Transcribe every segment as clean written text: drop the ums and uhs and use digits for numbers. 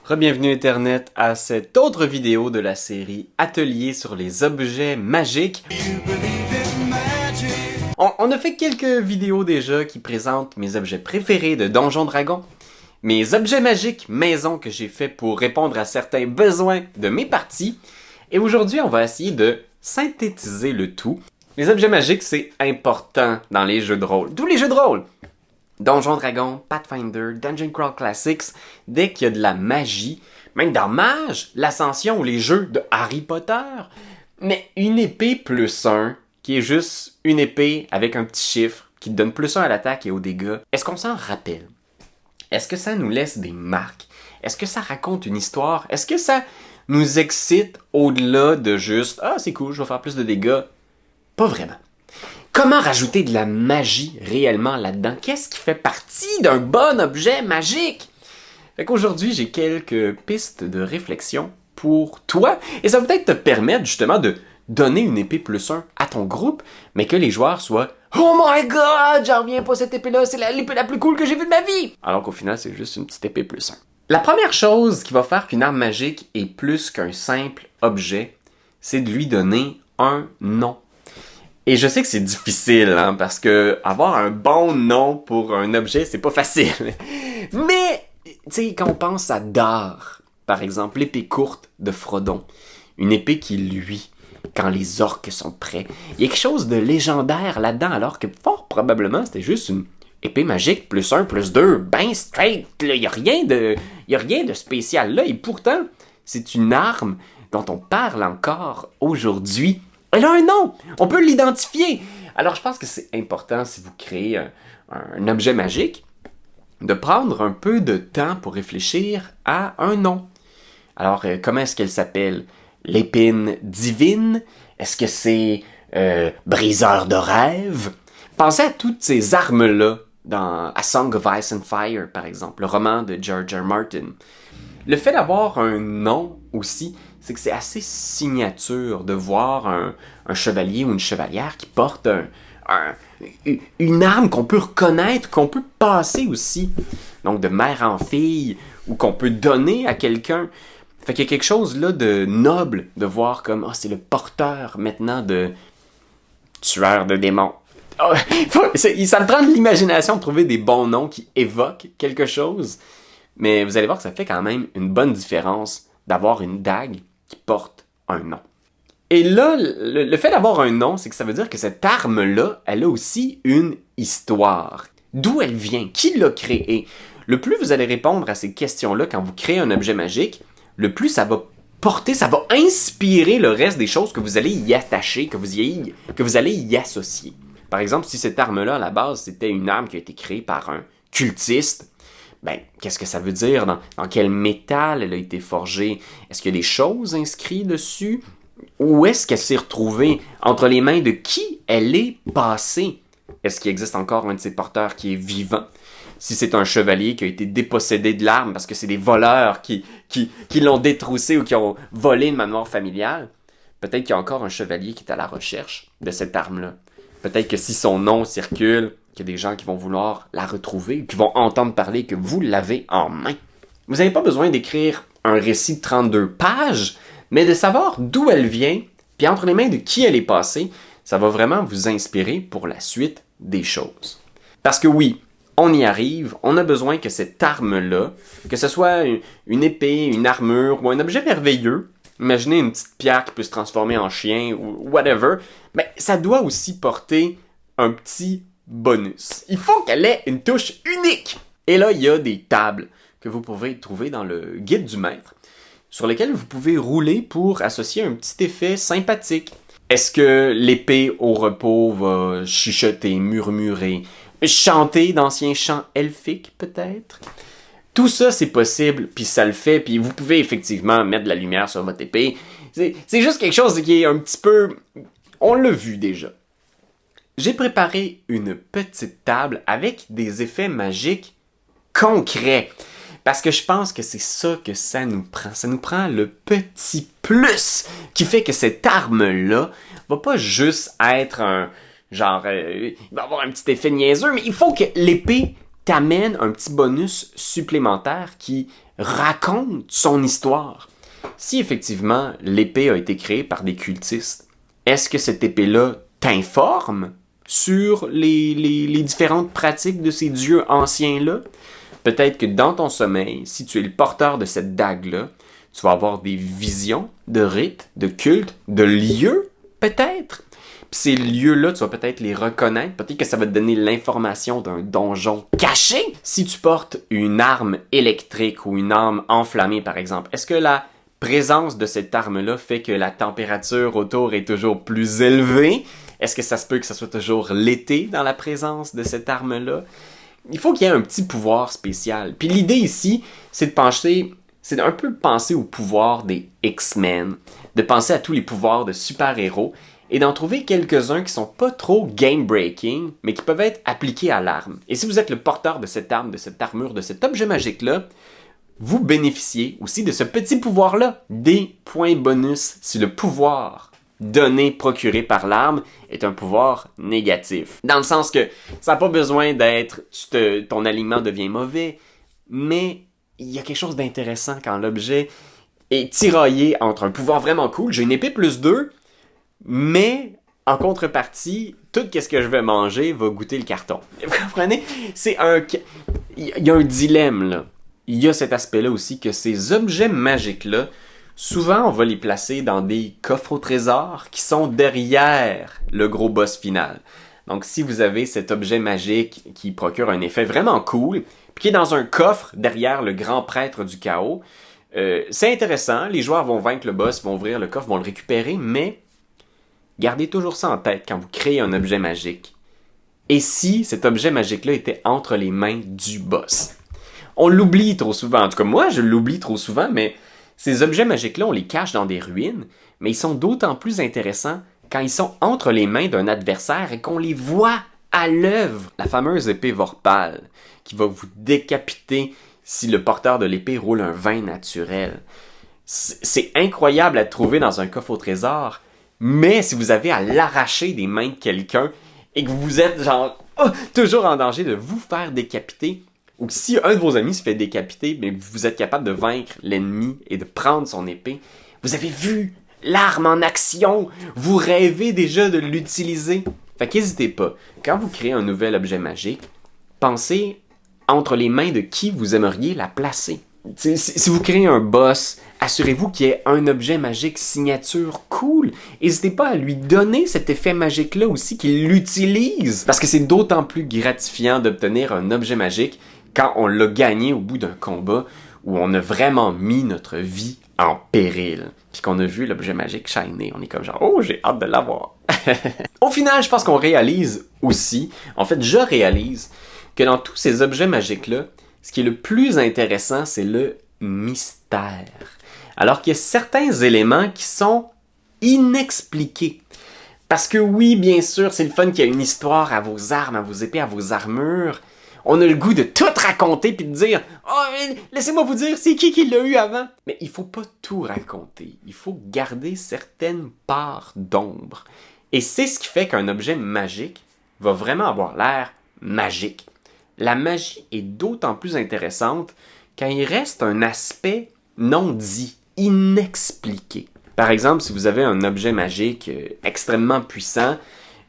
Re-bienvenue Internet à cette autre vidéo de la série Atelier sur les objets magiques. On a fait quelques vidéos déjà qui présentent mes objets préférés de Donjons Dragons, mes objets magiques maison que j'ai fait pour répondre à certains besoins de mes parties, et aujourd'hui on va essayer de synthétiser le tout. Les objets magiques c'est important dans les jeux de rôle, tous les jeux de rôle! Donjons Dragons, Pathfinder, Dungeon Crawl Classics, dès qu'il y a de la magie, même dans Mage, l'Ascension ou les jeux de Harry Potter, mais une épée plus 1, qui est juste une épée avec un petit chiffre, qui te donne plus 1 à l'attaque et aux dégâts, est-ce qu'on s'en rappelle? Est-ce que ça nous laisse des marques? Est-ce que ça raconte une histoire? Est-ce que ça nous excite au-delà de juste « Ah, c'est cool, je vais faire plus de dégâts ». Pas vraiment. Comment rajouter de la magie réellement là-dedans? Qu'est-ce qui fait partie d'un bon objet magique? Fait qu'aujourd'hui, j'ai quelques pistes de réflexion pour toi, et ça va peut-être te permettre justement de donner une épée plus 1 à ton groupe, mais que les joueurs soient « Oh my god, j'en reviens pas cette épée-là, c'est l'épée la plus cool que j'ai vue de ma vie! » Alors qu'au final, c'est juste une petite épée plus 1. La première chose qui va faire qu'une arme magique est plus qu'un simple objet, c'est de lui donner un nom. Et je sais que c'est difficile, hein, parce que avoir un bon nom pour un objet, c'est pas facile. Mais, tu sais, quand on pense à Dar, par exemple, l'épée courte de Frodon, une épée qui luit quand les orques sont prêts, il y a quelque chose de légendaire là-dedans, alors que fort probablement, c'était juste une épée magique, plus 1, plus 2, ben straight, il y a rien de spécial là, et pourtant, c'est une arme dont on parle encore aujourd'hui. Elle a un nom! On peut l'identifier! Alors, je pense que c'est important, si vous créez un objet magique, de prendre un peu de temps pour réfléchir à un nom. Alors, comment est-ce qu'elle s'appelle? L'épine divine? Est-ce que c'est briseur de rêves? Pensez à toutes ces armes-là dans A Song of Ice and Fire, par exemple, le roman de George R. Martin. Le fait d'avoir un nom aussi, c'est que c'est assez signature de voir un chevalier ou une chevalière qui porte une arme qu'on peut reconnaître, qu'on peut passer aussi. Donc de mère en fille, ou qu'on peut donner à quelqu'un. Fait qu'il y a quelque chose là de noble de voir comme, c'est le porteur maintenant de tueur de démons. Ça me prend de l'imagination de trouver des bons noms qui évoquent quelque chose. Mais vous allez voir que ça fait quand même une bonne différence d'avoir une dague qui porte un nom. Et là, le fait d'avoir un nom, c'est que ça veut dire que cette arme-là, elle a aussi une histoire. D'où elle vient? Qui l'a créée? Le plus vous allez répondre à ces questions-là quand vous créez un objet magique, le plus ça va porter, ça va inspirer le reste des choses que vous allez y attacher, que vous allez y associer. Par exemple, si cette arme-là, à la base, c'était une arme qui a été créée par un cultiste, ben, qu'est-ce que ça veut dire? Dans quel métal elle a été forgée? Est-ce qu'il y a des choses inscrites dessus? Où est-ce qu'elle s'est retrouvée? Entre les mains de qui elle est passée? Est-ce qu'il existe encore un de ses porteurs qui est vivant? Si c'est un chevalier qui a été dépossédé de l'arme parce que c'est des voleurs qui l'ont détroussé ou qui ont volé une manoir familiale, peut-être qu'il y a encore un chevalier qui est à la recherche de cette arme-là. Peut-être que si son nom circule, qu'il y a des gens qui vont vouloir la retrouver, qui vont entendre parler que vous l'avez en main. Vous n'avez pas besoin d'écrire un récit de 32 pages, mais de savoir d'où elle vient, puis entre les mains de qui elle est passée, ça va vraiment vous inspirer pour la suite des choses. Parce que oui, on y arrive, on a besoin que cette arme-là, que ce soit une épée, une armure ou un objet merveilleux, imaginez une petite pierre qui peut se transformer en chien ou whatever, mais ça doit aussi porter un petit bonus. Il faut qu'elle ait une touche unique. Et là, il y a des tables que vous pouvez trouver dans le guide du maître, sur lesquelles vous pouvez rouler pour associer un petit effet sympathique. Est-ce que l'épée au repos va chuchoter, murmurer, chanter d'anciens chants elfiques peut-être? Tout ça, c'est possible, puis ça le fait, puis vous pouvez effectivement mettre de la lumière sur votre épée. C'est juste quelque chose qui est un petit peu... On l'a vu déjà. J'ai préparé une petite table avec des effets magiques concrets. Parce que je pense que c'est ça que ça nous prend. Ça nous prend le petit plus qui fait que cette arme-là va pas juste être un... Genre, il va avoir un petit effet niaiseux, mais il faut que l'épée t'amène un petit bonus supplémentaire qui raconte son histoire. Si effectivement l'épée a été créée par des cultistes, est-ce que cette épée-là t'informe sur les différentes pratiques de ces dieux anciens-là? Peut-être que dans ton sommeil, si tu es le porteur de cette dague-là, tu vas avoir des visions de rites, de cultes, de lieux, peut-être. Puis ces lieux-là, tu vas peut-être les reconnaître. Peut-être que ça va te donner l'information d'un donjon caché. Si tu portes une arme électrique ou une arme enflammée, par exemple, est-ce que la présence de cette arme-là fait que la température autour est toujours plus élevée? Est-ce que ça se peut que ça soit toujours l'été dans la présence de cette arme-là? Il faut qu'il y ait un petit pouvoir spécial. Puis l'idée ici, c'est un peu penser au pouvoir des X-Men, de penser à tous les pouvoirs de super-héros et d'en trouver quelques-uns qui sont pas trop game-breaking, mais qui peuvent être appliqués à l'arme. Et si vous êtes le porteur de cette arme, de cette armure, de cet objet magique-là, vous bénéficiez aussi de ce petit pouvoir-là, des points bonus si le pouvoir donné, procuré par l'arme, est un pouvoir négatif. Dans le sens que ça n'a pas besoin d'être ton aliment devient mauvais, mais il y a quelque chose d'intéressant quand l'objet est tiraillé entre un pouvoir vraiment cool, j'ai une épée +2, mais en contrepartie, tout ce que je vais manger va goûter le carton. Vous comprenez? Il y a un dilemme là. Il y a cet aspect-là aussi que ces objets magiques-là, souvent on va les placer dans des coffres au trésor qui sont derrière le gros boss final. Donc si vous avez cet objet magique qui procure un effet vraiment cool, puis qui est dans un coffre derrière le grand prêtre du chaos, c'est intéressant, les joueurs vont vaincre le boss, vont ouvrir le coffre, vont le récupérer, mais gardez toujours ça en tête quand vous créez un objet magique. Et si cet objet magique-là était entre les mains du boss? On l'oublie trop souvent, en tout cas moi je l'oublie trop souvent, mais ces objets magiques-là on les cache dans des ruines, mais ils sont d'autant plus intéressants quand ils sont entre les mains d'un adversaire et qu'on les voit à l'œuvre. La fameuse épée Vorpal, qui va vous décapiter si le porteur de l'épée roule un vin naturel. C'est incroyable à trouver dans un coffre au trésor, mais si vous avez à l'arracher des mains de quelqu'un et que vous êtes toujours en danger de vous faire décapiter, ou si un de vos amis se fait décapiter, mais vous êtes capable de vaincre l'ennemi et de prendre son épée, vous avez vu l'arme en action, vous rêvez déjà de l'utiliser. Fait qu'hésitez pas, quand vous créez un nouvel objet magique, pensez entre les mains de qui vous aimeriez la placer. Si vous créez un boss, assurez-vous qu'il y ait un objet magique signature cool. N'hésitez pas à lui donner cet effet magique-là aussi, qu'il l'utilise. Parce que c'est d'autant plus gratifiant d'obtenir un objet magique quand on l'a gagné au bout d'un combat où on a vraiment mis notre vie en péril. Puis qu'on a vu l'objet magique shiner. On est comme genre, oh, j'ai hâte de l'avoir. Au final, je pense qu'on réalise aussi, en fait, je réalise que dans tous ces objets magiques-là, ce qui est le plus intéressant, c'est le mystère. Alors qu'il y a certains éléments qui sont inexpliqués. Parce que oui, bien sûr, c'est le fun qu'il y a une histoire à vos armes, à vos épées, à vos armures. On a le goût de tout raconter puis de dire « Oh, laissez-moi vous dire, c'est qui l'a eu avant? » Mais il faut pas tout raconter. Il faut garder certaines parts d'ombre. Et c'est ce qui fait qu'un objet magique va vraiment avoir l'air magique. La magie est d'autant plus intéressante quand il reste un aspect non dit, inexpliqué. Par exemple, si vous avez un objet magique extrêmement puissant,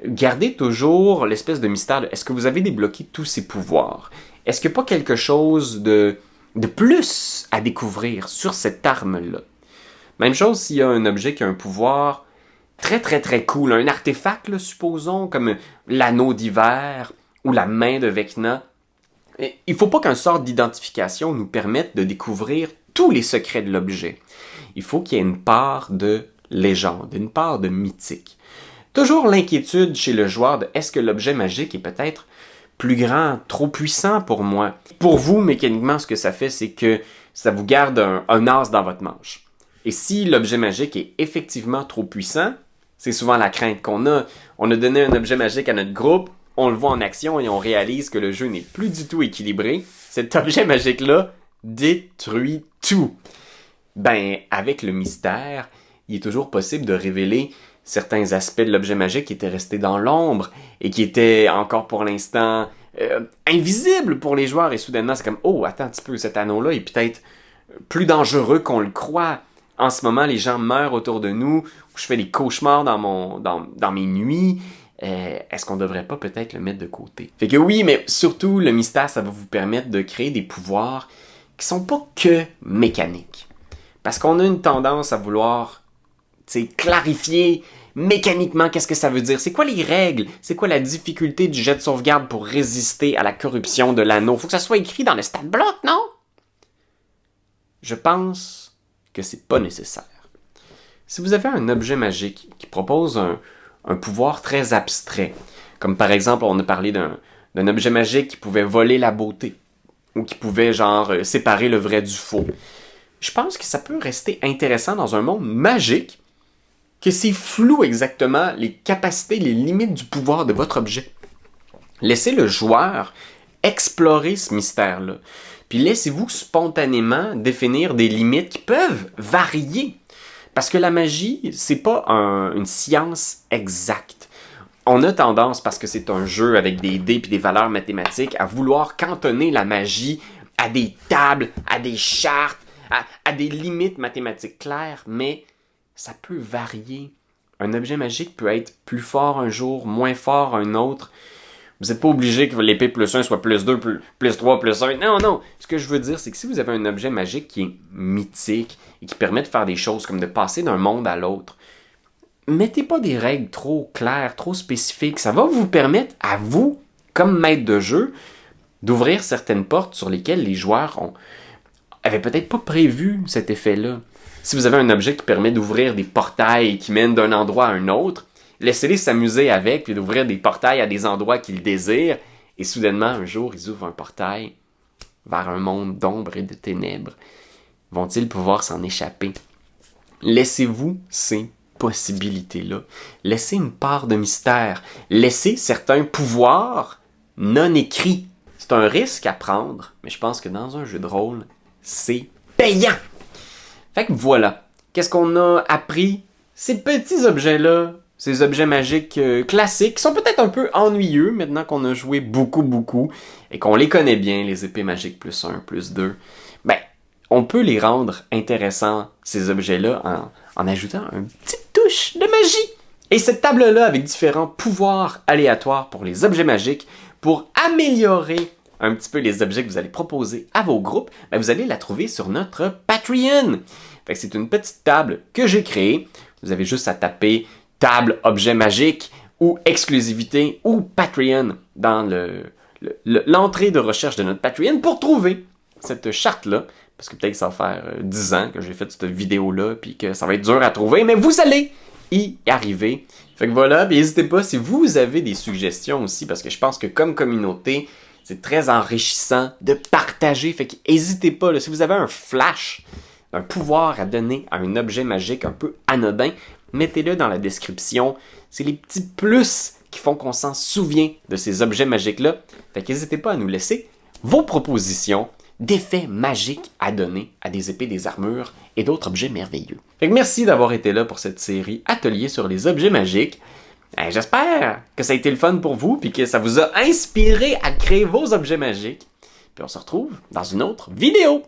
gardez toujours l'espèce de mystère de est-ce que vous avez débloqué tous ces pouvoirs? Est-ce qu'il n'y a pas quelque chose de plus à découvrir sur cette arme-là? Même chose s'il y a un objet qui a un pouvoir très très très cool, un artefact, là, supposons, comme l'anneau d'hiver ou la main de Vecna. Il ne faut pas qu'un sort d'identification nous permette de découvrir tous les secrets de l'objet. Il faut qu'il y ait une part de légende, une part de mythique. Toujours l'inquiétude chez le joueur de est-ce que l'objet magique est peut-être plus grand, trop puissant pour moi. Pour vous, mécaniquement, ce que ça fait, c'est que ça vous garde un as dans votre manche. Et si l'objet magique est effectivement trop puissant, c'est souvent la crainte qu'on a. On a donné un objet magique à notre groupe, on le voit en action et on réalise que le jeu n'est plus du tout équilibré. Cet objet magique-là détruit tout. Ben, avec le mystère, il est toujours possible de révéler certains aspects de l'objet magique qui étaient restés dans l'ombre et qui étaient encore pour l'instant invisibles pour les joueurs. Et soudainement, c'est comme, oh, attends un petit peu, cet anneau-là est peut-être plus dangereux qu'on le croit. En ce moment, les gens meurent autour de nous, je fais des cauchemars dans mes nuits. Est-ce qu'on devrait pas peut-être le mettre de côté? Fait que oui, mais surtout, le mystère, ça va vous permettre de créer des pouvoirs qui sont pas que mécaniques. Parce qu'on a une tendance à vouloir, clarifier mécaniquement qu'est-ce que ça veut dire. C'est quoi les règles? C'est quoi la difficulté du jet de sauvegarde pour résister à la corruption de l'anneau? Faut que ça soit écrit dans le stat block, non? Je pense que c'est pas nécessaire. Si vous avez un objet magique qui propose un pouvoir très abstrait, comme par exemple, on a parlé d'un objet magique qui pouvait voler la beauté, ou qui pouvait, séparer le vrai du faux, je pense que ça peut rester intéressant dans un monde magique, que c'est flou exactement les capacités, les limites du pouvoir de votre objet. Laissez le joueur explorer ce mystère-là. Puis laissez-vous spontanément définir des limites qui peuvent varier. Parce que la magie, c'est pas une science exacte. On a tendance, parce que c'est un jeu avec des dés et des valeurs mathématiques, à vouloir cantonner la magie à des tables, à des chartes, à des limites mathématiques claires, mais ça peut varier. Un objet magique peut être plus fort un jour, moins fort un autre. Vous n'êtes pas obligé que l'épée plus 1 soit plus 2, plus 3, plus 1. Non. Ce que je veux dire, c'est que si vous avez un objet magique qui est mythique et qui permet de faire des choses comme de passer d'un monde à l'autre, mettez pas des règles trop claires, trop spécifiques. Ça va vous permettre, à vous, comme maître de jeu, d'ouvrir certaines portes sur lesquelles les joueurs avaient peut-être pas prévu cet effet-là. Si vous avez un objet qui permet d'ouvrir des portails qui mènent d'un endroit à un autre, laissez-les s'amuser avec, puis d'ouvrir des portails à des endroits qu'ils désirent, et soudainement, un jour, ils ouvrent un portail vers un monde d'ombre et de ténèbres. Vont-ils pouvoir s'en échapper? Laissez-vous ces possibilités-là. Laissez une part de mystère. Laissez certains pouvoirs non écrits. C'est un risque à prendre, mais je pense que dans un jeu de rôle, c'est payant. Fait que voilà. Qu'est-ce qu'on a appris? Ces petits objets-là, ces objets magiques classiques, qui sont peut-être un peu ennuyeux maintenant qu'on a joué beaucoup, et qu'on les connaît bien, les épées magiques plus 1, plus 2. Ben, on peut les rendre intéressants, ces objets-là, en ajoutant une petite touche de magie. Et cette table-là, avec différents pouvoirs aléatoires pour les objets magiques, pour améliorer un petit peu les objets que vous allez proposer à vos groupes, ben vous allez la trouver sur notre Patreon. Fait que c'est une petite table que j'ai créée. Vous avez juste à taper table objet magique ou exclusivité ou Patreon dans l'entrée de recherche de notre Patreon pour trouver cette charte-là. Parce que peut-être que ça va faire 10 ans que j'ai fait cette vidéo-là puis que ça va être dur à trouver, mais vous allez y arriver. Fait que voilà, n'hésitez pas si vous avez des suggestions aussi, parce que je pense que comme communauté, c'est très enrichissant de partager. Fait que n'hésitez pas, là, si vous avez un flash, un pouvoir à donner à un objet magique un peu anodin, mettez-le dans la description. C'est les petits plus qui font qu'on s'en souvient de ces objets magiques-là. Fait que n'hésitez pas à nous laisser vos propositions d'effets magiques à donner à des épées, des armures et d'autres objets merveilleux. Fait que merci d'avoir été là pour cette série Atelier sur les objets magiques. J'espère que ça a été le fun pour vous puis que ça vous a inspiré à créer vos objets magiques. Puis on se retrouve dans une autre vidéo.